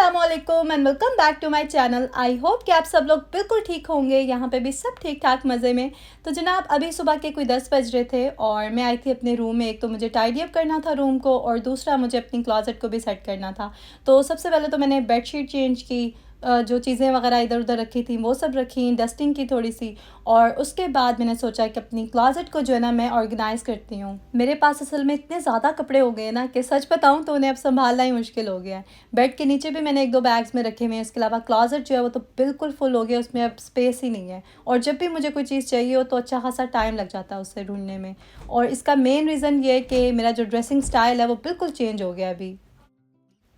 अस्सलामुअलैकुम and welcome back to my channel. I hope कि आप सब लोग बिल्कुल ठीक होंगे। यहाँ पे भी सब ठीक ठाक मज़े में। तो जनाब अभी सुबह के कोई 10 बज रहे थे और मैं आई थी अपने रूम में। एक तो मुझे टाइडी अप करना था रूम को और दूसरा मुझे अपनी क्लोजेट को भी सेट करना था। तो सबसे पहले तो मैंने बेडशीट चेंज की, जो चीज़ें वगैरह इधर उधर रखी थी वो सब रखी, डस्टिंग की थोड़ी सी। और उसके बाद मैंने सोचा कि अपनी क्लोजेट को जो है ना मैं ऑर्गेनाइज़ करती हूँ। मेरे पास असल में इतने ज़्यादा कपड़े हो गए ना कि सच बताऊँ तो उन्हें अब संभालना ही मुश्किल हो गया है। बेड के नीचे भी मैंने एक दो बैग्स में रखे हुए हैं। इसके अलावा क्लोजेट जो है वो तो बिल्कुल फुल हो गया, उसमें अब स्पेस ही नहीं है। और जब भी मुझे कोई चीज़ चाहिए हो तो अच्छा खासा टाइम लग जाता है उसे ढूंढने में। और इसका मेन रीज़न ये है कि मेरा जो ड्रेसिंग स्टाइल है वो बिल्कुल चेंज हो गया अभी।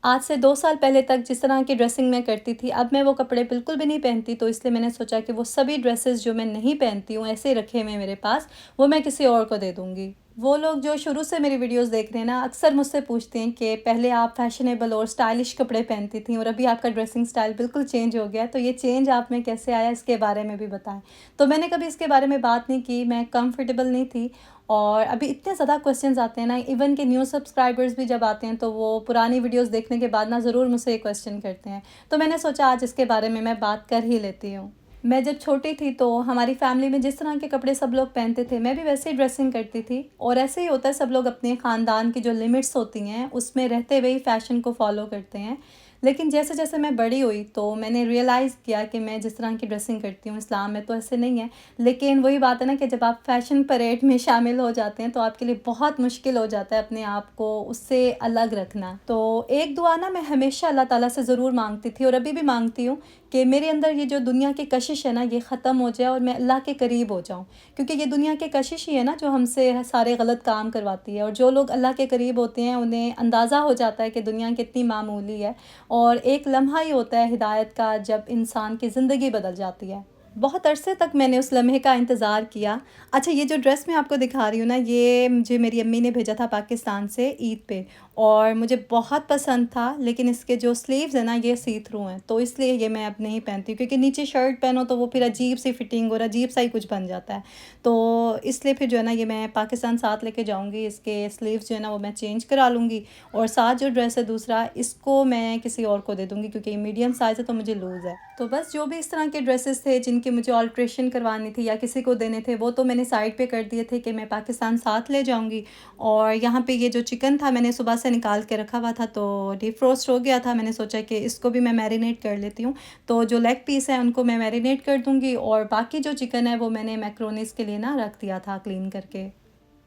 आज से 2 साल पहले तक जिस तरह की ड्रेसिंग मैं करती थी, अब मैं वो कपड़े बिल्कुल भी नहीं पहनती। तो इसलिए मैंने सोचा कि वो सभी ड्रेसेस जो मैं नहीं पहनती हूँ, ऐसे ही रखे हुए हैं मेरे पास, वो मैं किसी और को दे दूँगी। वो लोग जो शुरू से मेरी वीडियोस देख रहे हैं ना, अक्सर मुझसे पूछते हैं कि पहले आप फैशनेबल और स्टाइलिश कपड़े पहनती थी और अभी आपका ड्रेसिंग स्टाइल बिल्कुल चेंज हो गया है। तो ये चेंज आप में कैसे आया, इसके बारे में भी बताएँ। तो मैंने कभी इसके बारे में बात नहीं की, मैं कंफर्टेबल नहीं थी। और अभी इतने ज़्यादा क्वेश्चंस आते हैं ना, इवन के न्यू सब्सक्राइबर्स भी जब आते हैं तो वो पुरानी वीडियोस देखने के बाद ना ज़रूर मुझसे ये क्वेश्चन करते हैं। तो मैंने सोचा आज इसके बारे में मैं बात कर ही लेती हूँ। मैं जब छोटी थी तो हमारी फैमिली में जिस तरह के कपड़े सब लोग पहनते थे, मैं भी वैसे ही ड्रेसिंग करती थी। और ऐसे ही होता है, सब लोग अपने ख़ानदान की जो लिमिट्स होती हैं उसमें रहते हुए ही फ़ैशन को फॉलो करते हैं। लेकिन जैसे जैसे मैं बड़ी हुई तो मैंने रियलाइज़ किया कि मैं जिस तरह की ड्रेसिंग करती हूँ इस्लाम में तो ऐसे नहीं है। लेकिन वही बात है ना कि जब आप फैशन परेड में शामिल हो जाते हैं तो आपके लिए बहुत मुश्किल हो जाता है अपने आप को उससे अलग रखना। तो एक दुआ ना मैं हमेशा अल्लाह ताला से ज़रूर मांगती थी और अभी भी मांगती हूँ कि मेरे अंदर ये जो दुनिया की कशिश है ना ये ख़त्म हो जाए और मैं अल्लाह के करीब हो जाऊँ। क्योंकि ये दुनिया की कशिश ही है ना जो हमसे सारे गलत काम करवाती है। और जो लोग अल्लाह के करीब होते हैं उन्हें अंदाज़ा हो जाता है कि दुनिया कितनी मामूली है। और एक लम्हा ही होता है हिदायत का जब इंसान की ज़िंदगी बदल जाती है। बहुत अरसे तक मैंने उस लम्हे का इंतज़ार किया। अच्छा, ये जो ड्रेस मैं आपको दिखा रही हूँ ना, ये मुझे मेरी अम्मी ने भेजा था पाकिस्तान से ईद पे और मुझे बहुत पसंद था। लेकिन इसके जो स्लीव्स हैं ना ये सी थ्रू हैं, तो इसलिए ये मैं अब नहीं पहनती हूँ। क्योंकि नीचे शर्ट पहनो तो वो फिर अजीब सी फिटिंग और अजीब सा ही कुछ बन जाता है। तो इसलिए फिर जो है ना ये मैं पाकिस्तान साथ लेके जाऊँगी। इसके स्लीव्स जो है ना वो मैं चेंज करा लूँगी और साथ जो ड्रेस है दूसरा, इसको मैं किसी और को दे दूँगी क्योंकि मीडियम साइज़ है तो मुझे लूज़ है। तो बस जो भी इस तरह के ड्रेसेस थे जिनकी मुझे ऑल्ट्रेशन करवानी थी या किसी को देने थे, वो तो मैंने साइड पे कर दिए थे कि मैं पाकिस्तान साथ ले जाऊँगी। और यहाँ पे ये जो चिकन था मैंने सुबह से निकाल के रखा हुआ था तो डीप फ्रोस्ट हो गया था। मैंने सोचा कि इसको भी मैं मैरिनेट कर लेती हूँ। तो जो लेग पीस है उनको मैं मैरिनेट कर दूँगी और बाकी जो चिकन है वो मैंने मैक्रोनीज़ के लिए ना रख दिया था क्लीन करके।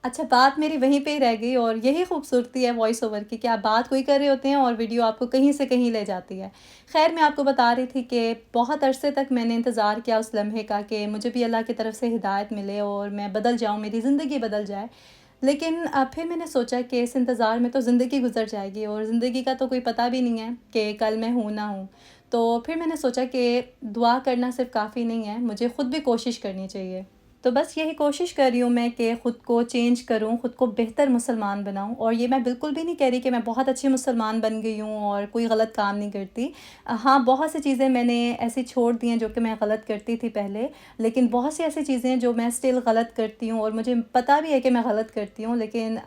अच्छा, बात मेरी वहीं पे ही रह गई और यही खूबसूरती है वॉइस ओवर की कि आप बात कोई कर रहे होते हैं और वीडियो आपको कहीं से कहीं ले जाती है। ख़ैर, मैं आपको बता रही थी कि बहुत अरसे तक मैंने इंतज़ार किया उस लम्हे का कि मुझे भी अल्लाह की तरफ से हिदायत मिले और मैं बदल जाऊँ, मेरी ज़िंदगी बदल जाए। लेकिन फिर मैंने सोचा कि इस इंतज़ार में तो ज़िंदगी गुज़र जाएगी और ज़िंदगी का तो कोई पता भी नहीं है कि कल मैं हूँ ना हूँ। तो फिर मैंने सोचा कि दुआ करना सिर्फ़ काफ़ी नहीं है, मुझे ख़ुद भी कोशिश करनी चाहिए। तो बस यही कोशिश कर रही हूँ मैं कि ख़ुद को चेंज करूँ, ख़ुद को बेहतर मुसलमान बनाऊँ। और ये मैं बिल्कुल भी नहीं कह रही कि मैं बहुत अच्छी मुसलमान बन गई हूँ और कोई गलत काम नहीं करती। हाँ, बहुत सी चीज़ें मैंने ऐसी छोड़ दी हैं जो कि मैं गलत करती थी पहले। लेकिन बहुत सी ऐसी चीज़ें हैं जो मैं स्टिल गलत करती हूँ और मुझे पता भी है कि मैं गलत करती हूँ। लेकिन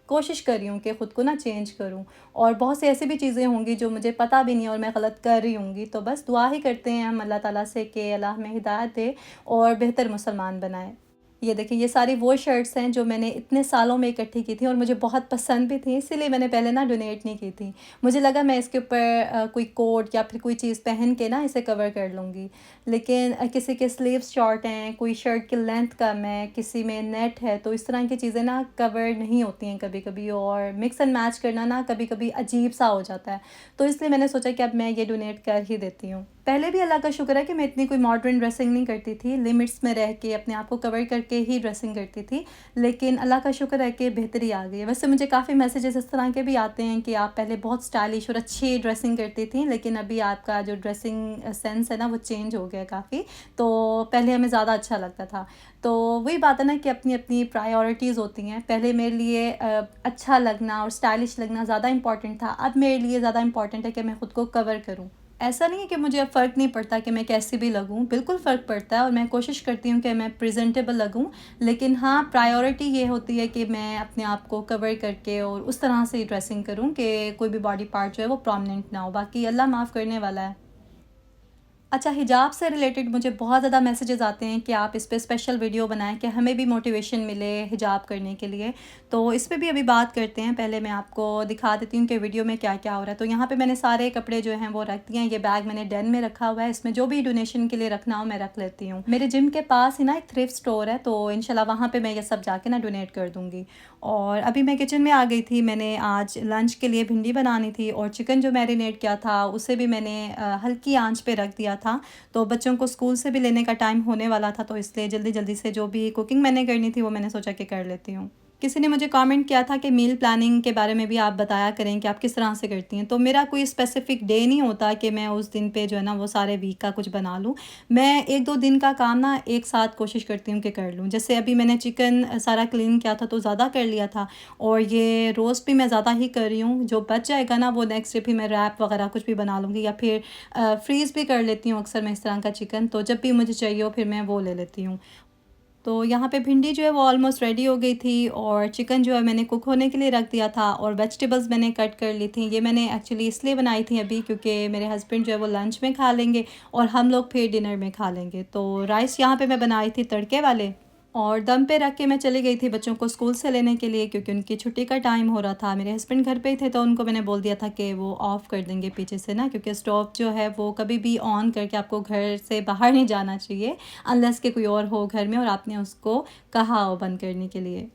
कोशिश कर रही हूँ कि ख़ुद को ना चेंज करूँ। और बहुत सी ऐसी भी चीज़ें होंगी जो मुझे पता भी नहीं और मैं गलत कर रही होंगी। तो बस दुआ ही करते हैं हम अल्लाह ताला से कि अल्लाह हमें हिदायत दे और बेहतर मुसलमान बनाए। ये देखिए, ये सारी वो शर्ट्स हैं जो मैंने इतने सालों में इकट्ठी की थी और मुझे बहुत पसंद भी थी, इसीलिए मैंने पहले ना डोनेट नहीं की थी। मुझे लगा मैं इसके ऊपर कोई कोट या फिर कोई चीज़ पहन के ना इसे कवर कर लूँगी। लेकिन किसी के स्लीव्स शॉर्ट हैं, कोई शर्ट की लेंथ कम है, किसी में नेट है, तो इस तरह की चीज़ें ना कवर नहीं होती हैं कभी-कभी और मिक्स एंड मैच करना ना कभी-कभी अजीब-सा हो जाता है। तो इसलिए मैंने सोचा कि अब मैं ये डोनेट कर ही देती हूँ। पहले भी अल्लाह का शुक्र है कि मैं इतनी कोई मॉडर्न ड्रेसिंग नहीं करती थी, लिमिट्स में रह के अपने आप को कवर करके ही ड्रेसिंग करती थी। लेकिन अल्लाह का शुक्र है कि बेहतरी आ गई है। वैसे मुझे काफ़ी मैसेजेस इस तरह के भी आते हैं कि आप पहले बहुत स्टाइलिश और अच्छी ड्रेसिंग करती थी, लेकिन अभी आपका जो ड्रेसिंग सेंस है ना वो चेंज हो गया है काफ़ी। तो पहले हमें ज़्यादा अच्छा लगता था। तो वही बात है ना कि अपनी-अपनी प्रायोरिटीज़ होती हैं। पहले मेरे लिए अच्छा लगना और स्टाइलिश लगना ज़्यादा इम्पोर्टेंट था। अब मेरे लिए ज़्यादा इम्पोर्टेंट है कि मैं ख़ुद को कवर करूँ। ऐसा नहीं है कि मुझे अब फ़र्क नहीं पड़ता कि मैं कैसी भी लगूँ, बिल्कुल फ़र्क पड़ता है और मैं कोशिश करती हूँ कि मैं प्रेज़ेंटेबल लगूँ। लेकिन हाँ, प्रायोरिटी ये होती है कि मैं अपने आप को कवर करके और उस तरह से ड्रेसिंग करूँ कि कोई भी बॉडी पार्ट जो है वो प्रोमिनेंट ना हो, बाकी अल्लाह माफ़ करने वाला है। अच्छा, हिजाब से रिलेटेड मुझे बहुत ज़्यादा मैसेजेस आते हैं कि आप इस पे स्पेशल वीडियो बनाएं कि हमें भी मोटिवेशन मिले हिजाब करने के लिए। तो इस पे भी अभी बात करते हैं। पहले मैं आपको दिखा देती हूँ कि वीडियो में क्या-क्या हो रहा है। तो यहाँ पे मैंने सारे कपड़े जो हैं वो रख दिए हैं। ये बैग मैंने डेन में रखा हुआ है। इसमें जो भी डोनेशन के लिए रखना हो मैं रख लेती हूँ। मेरे जिम के पास ही ना एक थ्रिफ्ट स्टोर है, तो इंशाल्लाह वहाँ पे मैं ये सब जाके ना डोनेट कर दूँगी। और अभी मैं किचन में आ गई थी। मैंने आज लंच के लिए भिंडी बनानी थी और चिकन जो मैरिनेट किया था उसे भी मैंने हल्की आँच पे रख दिया था। तो बच्चों को स्कूल से भी लेने का टाइम होने वाला था, तो इसलिए जल्दी-जल्दी से जो भी कुकिंग मैंने करनी थी वो मैंने सोचा कि कर लेती हूँ। किसी ने मुझे कमेंट किया था कि मील प्लानिंग के बारे में भी आप बताया करें कि आप किस तरह से करती हैं। तो मेरा कोई स्पेसिफ़िक डे नहीं होता कि मैं उस दिन पे जो है ना वो सारे वीक का कुछ बना लूँ। मैं 1-2 दिन का काम ना एक साथ कोशिश करती हूँ कि कर लूँ। जैसे अभी मैंने चिकन सारा क्लीन किया था तो ज़्यादा कर लिया था और ये रोस्ट भी मैं ज़्यादा ही कर रही हूँ। जो बच जाएगा ना वो नेक्स्ट डे फिर मैं रैप वग़ैरह कुछ भी बना लूँगी या फिर फ्रीज़ भी कर लेती हूँ अक्सर मैं इस तरह का चिकन, तो जब भी मुझे चाहिए हो फिर मैं वो ले लेती हूँ। तो यहाँ पे भिंडी जो है वो ऑलमोस्ट रेडी हो गई थी और चिकन जो है मैंने कुक होने के लिए रख दिया था और वेजिटेबल्स मैंने कट कर ली थी। ये मैंने एक्चुअली इसलिए बनाई थी अभी क्योंकि मेरे हस्बैंड जो है वो लंच में खा लेंगे और हम लोग फिर डिनर में खा लेंगे। तो राइस यहाँ पे मैं बनाई थी तड़के वाले और दम पे रख के मैं चली गई थी बच्चों को स्कूल से लेने के लिए क्योंकि उनकी छुट्टी का टाइम हो रहा था। मेरे हस्बैंड घर पे ही थे तो उनको मैंने बोल दिया था कि वो ऑफ़ कर देंगे पीछे से ना, क्योंकि स्टोव जो है वो कभी भी ऑन करके आपको घर से बाहर नहीं जाना चाहिए अनलेस कि कोई और हो घर में और आपने उसको कहा हो बंद करने के लिए।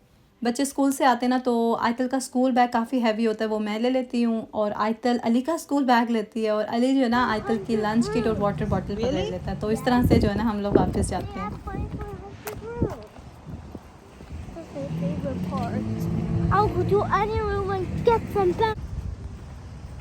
बच्चे स्कूल से आते ना तो आयतल का स्कूल बैग काफ़ी हैवी होता है, वो मैं ले लेती हूँ और आयतल अली का स्कूल बैग लेती है और अली जो है ना आयतल की लंच किट और वाटर बॉटल पकड़ लेता है। तो इस तरह से जो है ना हम लोग वापस जाते हैं। That's my favorite part. I'll go to any room and get some back.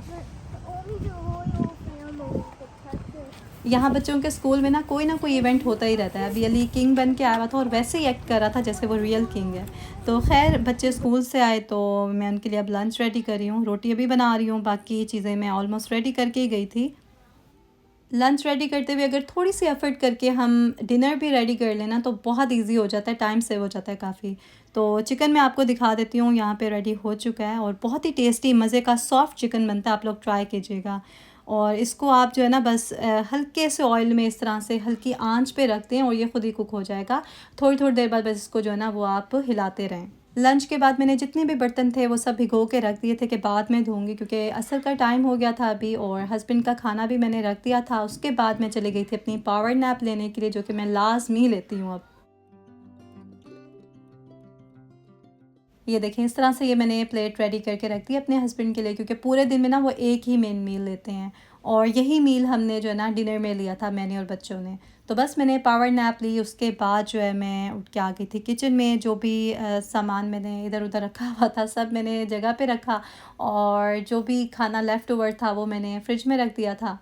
But only the royal family could touch it. यहाँ बच्चों के स्कूल में ना कोई इवेंट होता ही रहता है। अभी अली किंग बन के आया हुआ था और वैसे ही एक्ट कर रहा था जैसे वो रियल किंग है। तो खैर बच्चे स्कूल से आए तो मैं उनके लिए अब लंच रेडी कर रही हूँ। रोटी अभी बना रही हूँ, बाकी चीज़ें मैं ऑलमोस्ट रेडी करके ही गई थी। लंच रेडी करते हुए अगर थोड़ी सी एफ़र्ट करके हम डिनर भी रेडी कर लें ना तो बहुत ईज़ी हो जाता है, टाइम सेव हो जाता है काफ़ी। तो चिकन मैं आपको दिखा देती हूँ, यहाँ पे रेडी हो चुका है और बहुत ही टेस्टी मज़े का सॉफ्ट चिकन बनता है, आप लोग ट्राई कीजिएगा। और इसको आप जो है ना बस हल्के से ऑयल में इस तरह से हल्की आंच पे रख दें और ये खुद ही कुक हो जाएगा। थोड़ी-थोड़ी देर बाद बस इसको जो है ना वो आप हिलाते रहें। लंच के बाद मैंने जितने भी बर्तन थे वो सब भिगो के रख दिए थे कि बाद में धोऊँगी क्योंकि असर का टाइम हो गया था अभी और हस्बैंड का खाना भी मैंने रख दिया था। उसके बाद मैं चली गई थी अपनी पावर नैप लेने के लिए जो कि मैं लाज़मी लेती हूँ अब। ये देखें इस तरह से ये मैंने प्लेट रेडी करके रख दी अपने हस्बैंड के लिए क्योंकि पूरे दिन में ना वो एक ही मेन मील लेते हैं और यही मील हमने जो है ना डिनर में लिया था मैंने और बच्चों ने। तो बस मैंने पावर नैप ली, उसके बाद जो है मैं उठ के आ गई थी किचन में। जो भी सामान मैंने इधर उधर रखा हुआ था सब मैंने जगह पे रखा और जो भी खाना लेफ़्ट ओवर था वो मैंने फ्रिज में रख दिया था।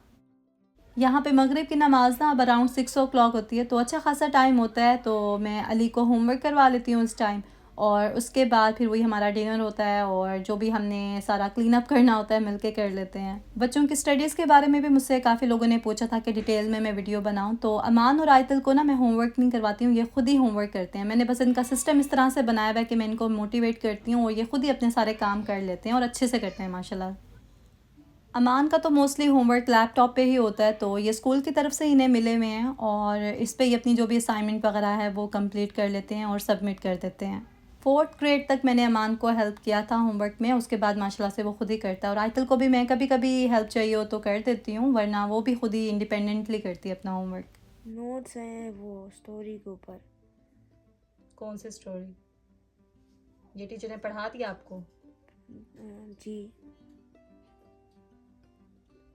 यहाँ पे मगरिब की नमाज़ ना अब अराउंड 6 ओ क्लॉक होती है, तो अच्छा ख़ासा टाइम होता है, तो मैं अली को होमवर्क करवा लेती हूँ उस टाइम और उसके बाद फिर वही हमारा डिनर होता है और जो भी हमने सारा क्लीन अप करना होता है मिलके कर लेते हैं। बच्चों की स्टडीज़ के बारे में भी मुझसे काफ़ी लोगों ने पूछा था कि डिटेल में मैं वीडियो बनाऊँ, तो अमान और आयतल को ना मैं होमवर्क नहीं करवाती हूँ, ये खुद ही होमवर्क करते हैं। मैंने बस इनका सिस्टम इस तरह से बनाया हुआ है कि मैं इनको मोटिवेट करती हूँ और ये खुद ही अपने सारे काम कर लेते हैं और अच्छे से करते हैं माशाल्लाह। अमान का तो मोस्टली होमवर्क लैपटॉप पे ही होता है, तो ये स्कूल की तरफ से इन्हें मिले हुए हैं और इस पे ही अपनी जो भी असाइनमेंट वगैरह है वो कंप्लीट कर लेते हैं और सबमिट कर देते हैं। 4th ग्रेड तक मैंने अमान को हेल्प किया था होमवर्क में, उसके बाद माशाल्लाह से वो खुद ही करता है और आयतल को भी मैं कभी-कभी हेल्प चाहिए हो तो कर देती हूँ, वरना वो भी खुद ही इंडिपेंडेंटली करती है अपना होमवर्क। नोट्स हैं वो स्टोरी के ऊपर। कौन सी स्टोरी? ये टीचर ने पढ़ा दिया आपको? जी।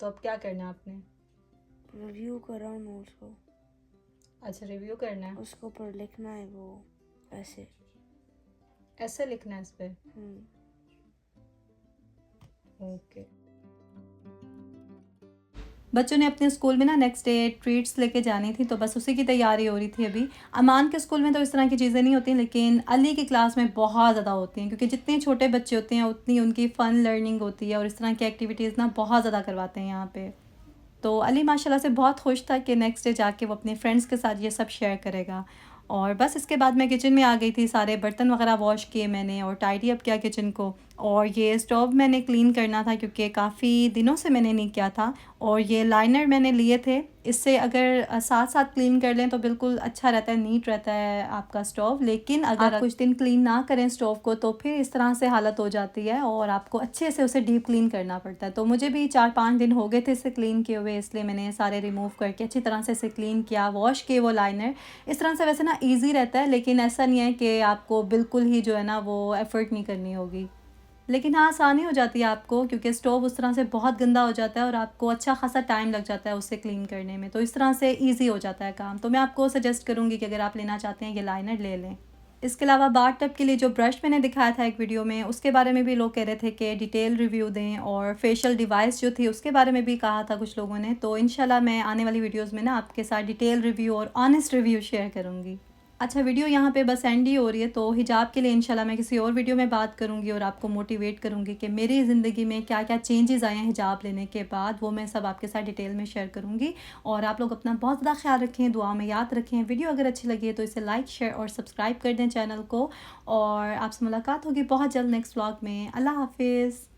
तो अब क्या करना है आपने? रिव्यू करा नोट्स को, अच्छा, रिव्यू करना है। उसके ऊपर लिखना है वो ऐसे। ऐसे लिखना है इस पे? ओके। बच्चों ने अपने स्कूल में ना नेक्स्ट डे ट्रीट्स लेके जानी थी, तो बस उसी की तैयारी हो रही थी अभी। अमान के स्कूल में तो इस तरह की चीज़ें नहीं होती, लेकिन अली की क्लास में बहुत ज़्यादा होती हैं क्योंकि जितने छोटे बच्चे होते हैं उतनी उनकी फ़न लर्निंग होती है और इस तरह की एक्टिविटीज़ ना बहुत ज़्यादा करवाते हैं यहाँ पे। तो अली माशाल्लाह से बहुत खुश था कि नेक्स्ट डे जाके वो अपने फ्रेंड्स के साथ ये सब शेयर करेगा। और बस इसके बाद मैं किचन में आ गई थी, सारे बर्तन वगैरह वॉश किए मैंने और टाइडी अप किया किचन को। और ये स्टोव मैंने क्लीन करना था क्योंकि काफ़ी दिनों से मैंने नहीं किया था। और ये लाइनर मैंने लिए थे, इससे अगर साथ साथ क्लीन कर लें तो बिल्कुल अच्छा रहता है, नीट रहता है आपका स्टोव। लेकिन अगर आप कुछ दिन क्लीन ना करें स्टोव को तो फिर इस तरह से हालत हो जाती है और आपको अच्छे से उसे डीप क्लीन करना पड़ता है। तो मुझे भी 4-5 दिन हो गए थे इसे क्लीन किए हुए, इसलिए मैंने सारे रिमूव करके अच्छी तरह से इसे क्लीन किया, वॉश किए वो लाइनर। इस तरह से वैसे ना ईजी रहता है, लेकिन ऐसा नहीं है कि आपको बिल्कुल ही जो है ना वो एफ़र्ट नहीं करनी होगी। लेकिन हाँ, आसानी हो जाती है आपको क्योंकि स्टोव उस तरह से बहुत गंदा हो जाता है और आपको अच्छा खासा टाइम लग जाता है उसे क्लीन करने में। तो इस तरह से ईज़ी हो जाता है काम। तो मैं आपको सजेस्ट करूँगी कि अगर आप लेना चाहते हैं ये लाइनर ले लें। इसके अलावा बाथ टब के लिए जो ब्रश मैंने दिखाया था एक वीडियो में, उसके बारे में भी लोग कह रहे थे कि डिटेल रिव्यू दें, और फेशियल डिवाइस जो थी उसके बारे में भी कहा था कुछ लोगों ने। तो इंशाल्लाह मैं आने वाली वीडियोज़ में ना आपके साथ डिटेल रिव्यू और ऑनेस्ट रिव्यू शेयर करूँगी। अच्छा, वीडियो यहाँ पे बस एंड ही हो रही है, तो हिजाब के लिए इंशाल्लाह मैं किसी और वीडियो में बात करूँगी और आपको मोटिवेट करूँगी कि मेरी ज़िंदगी में क्या क्या चेंजेस आए हैं हिजाब लेने के बाद, वो मैं सब आपके साथ डिटेल में शेयर करूँगी। और आप लोग अपना बहुत ज़्यादा ख्याल रखें, दुआ में याद रखें। वीडियो अगर अच्छी लगी है तो इसे लाइक, शेयर और सब्सक्राइब कर दें चैनल को। और आपसे मुलाकात होगी बहुत जल्द नेक्स्ट व्लॉग में। अल्लाह हाफिज़।